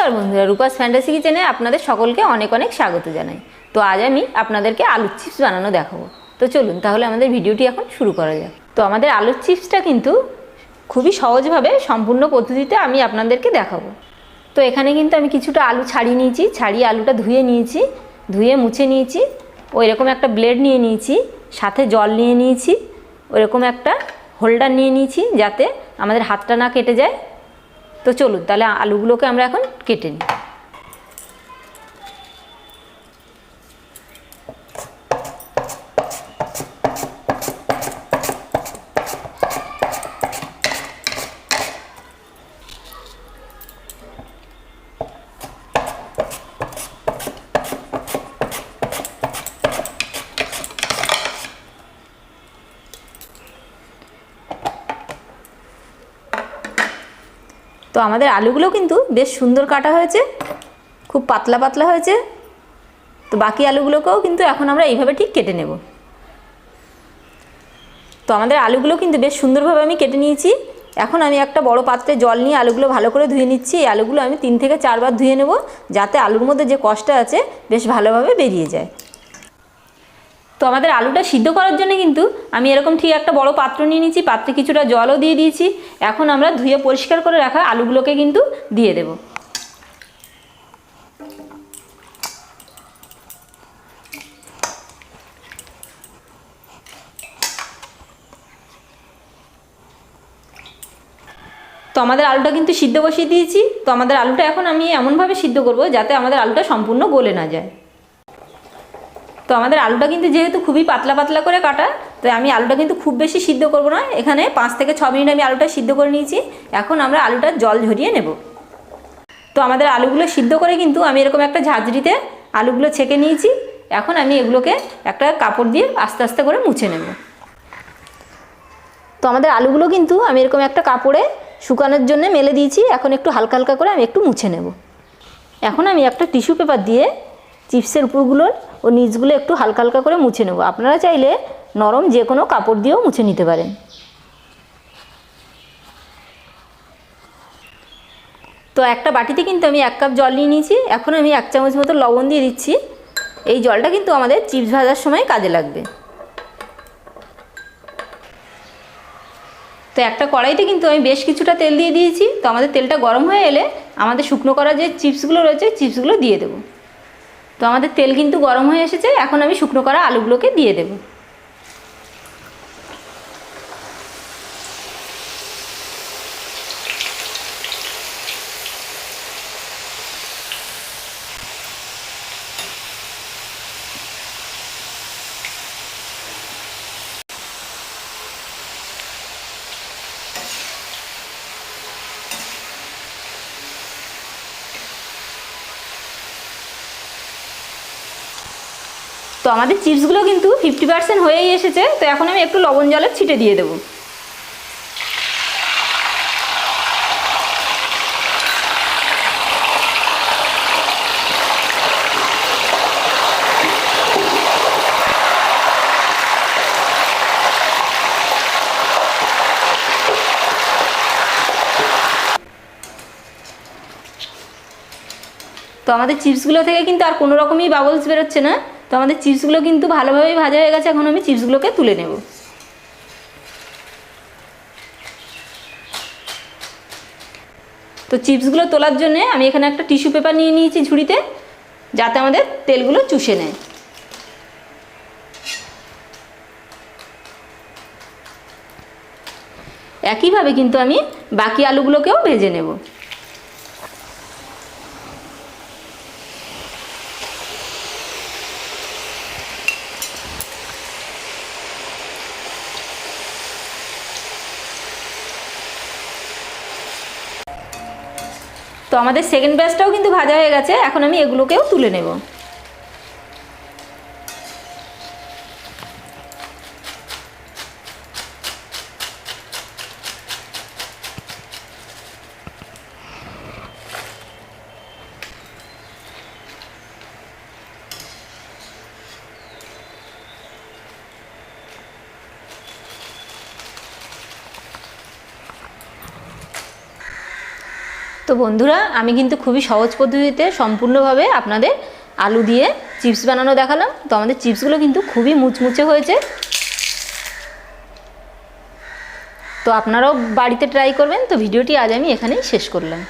নমস্কার বন্ধুরা, রূপাস ফ্যান্টাসি কিচেনে আপনাদের সকলকে অনেক অনেক স্বাগত জানাই। তো আজ আমি আপনাদেরকে আলুর চিপস বানানো দেখাবো। তো চলুন তাহলে আমাদের ভিডিওটি এখন শুরু করা যাক। তো আমাদের আলুর চিপসটা কিন্তু খুবই সহজভাবে সম্পূর্ণ পদ্ধতিতে আমি আপনাদেরকে দেখাবো। তো এখানে কিন্তু আমি কিছুটা আলু ছাড়িয়ে নিয়েছি, ছাড়িয়ে আলুটা ধুয়ে নিয়েছি, ধুয়ে মুছে নিয়েছি। ওইরকম একটা ব্লেড নিয়ে নিয়েছি, সাথে জল নিয়ে নিয়েছি, ওইরকম একটা হোল্ডার নিয়ে নিয়েছি যাতে আমাদের হাতটা না কেটে যায়। তো চলুন তাহলে আলুগুলোকে আমরা এখন কেটে নিই। তো আমাদের আলুগুলো কিন্তু বেশ সুন্দর কাটা হয়েছে, খুব পাতলা পাতলা হয়েছে। তো বাকি আলুগুলোকেও কিন্তু এখন আমরা এইভাবে ঠিক কেটে নেব। তো আমাদের আলুগুলো কিন্তু বেশ সুন্দরভাবে আমি কেটে নিয়েছি। এখন আমি একটা বড় পাত্রে জল নিয়ে আলুগুলো ভালো করে ধুয়ে নিচ্ছি। এই আলুগুলো আমি 3 থেকে 4 বার ধুয়ে নেব, যাতে আলুর মধ্যে যে কষটা আছে বেশ ভালোভাবে বেরিয়ে যায়। তো আমাদের আলুটা সিদ্ধ করার জন্য কিন্তু আমি এরকম ঠিক একটা বড় পাত্র নিয়ে নিয়েছি, পাত্রে কিছুটা জলও দিয়ে দিয়েছি। এখন আমরা ধুয়ে পরিষ্কার করে রাখা আলুগুলোকে কিন্তু দিয়ে দেব। তো আমাদের আলুটা কিন্তু সিদ্ধ বসিয়ে দিয়েছি। তো আমাদের আলুটা এখন আমি এমনভাবে সিদ্ধ করব যাতে আমাদের আলুটা সম্পূর্ণ গলে না যায়। তো আমাদের আলুটা কিন্তু যেহেতু খুবই পাতলা পাতলা করে কাটা, তো আমি আলুটা কিন্তু খুব বেশি সিদ্ধ করব না। এখানে 5 থেকে 6 মিনিট আমি আলুটা সিদ্ধ করে নিয়েছি। এখন আমরা আলুটার জল ঝরিয়ে নেব। তো আমাদের আলুগুলো সিদ্ধ করে কিন্তু আমি এরকম একটা ঝাঁঝরিতে আলুগুলো ছেঁকে নিয়েছি। এখন আমি এগুলোকে একটা কাপড় দিয়ে আস্তে আস্তে করে মুছে নেব। তো আমাদের আলুগুলো কিন্তু আমি এরকম একটা কাপড়ে শুকানোর জন্য মেলে দিয়েছি। এখন একটু হালকা হালকা করে আমি একটু মুছে নেব। এখন আমি একটা টিস্যু পেপার দিয়ে চিপসের উপরগুলোর ও নিচগুলো একটু হালকা হালকা করে মুছে নেব। আপনারা চাইলে নরম যে কোনো কাপড় দিয়েও মুছে নিতে পারেন। তো একটা বাটিতে কিন্তু আমি 1 কাপ জল নিয়ে নিয়েছি। এখন আমি 1 চামচ মতো লবণ দিয়ে দিচ্ছি। এই জলটা কিন্তু আমাদের চিপস ভাজার সময় কাজে লাগবে। তো একটা কড়াইতে কিন্তু আমি বেশ কিছুটা তেল দিয়ে দিয়েছি। তো আমাদের তেলটা গরম হয়ে এলে আমাদের শুকনো করা যে চিপসগুলো রয়েছে চিপসগুলো দিয়ে দেবো। তো আমাদের তেল কিন্তু গরম হয়ে এসেছে। এখন আমি শুকনো করা আলুগুলোকে দিয়ে দেব। তো আমাদের চিপসগুলো কিন্তু 50% হয়েই এসেছে। তো এখন আমি একটু লবণ জলের ছিটে দিয়ে দেবো। তো আমাদের চিপসগুলো থেকে কিন্তু আর কোনো রকমই বাবলস বেরোচ্ছে না। তো আমাদের চিপসগুলো কিন্তু ভালোভাবেই ভাজা হয়ে গেছে। এখন আমি চিপসগুলোকে তুলে নেব। তো চিপসগুলো তোলার জন্য আমি এখানে একটা টিস্যু পেপার নিয়ে নিয়েছি ঝুড়িতে, যাতে আমাদের তেলগুলো চুষে নেয়। একইভাবে কিন্তু আমি বাকি আলুগুলোকেও ভেজে নেব। তো আমাদের সেকেন্ড ব্যাচটাও কিন্তু ভাজা হয়ে গেছে। এখন আমি এগুলোকেও তুলে নেব। তো বন্ধুরা, আমি কিন্তু খুবই সহজ পদ্ধতিতে সম্পূর্ণভাবে আপনাদের আলু দিয়ে চিপস বানানো দেখালাম। তো আমাদের চিপসগুলো কিন্তু খুবই মুচমুচে হয়েছে। তো আপনারাও বাড়িতে ট্রাই করবেন। তো ভিডিওটি আজ আমি এখানেই শেষ করলাম।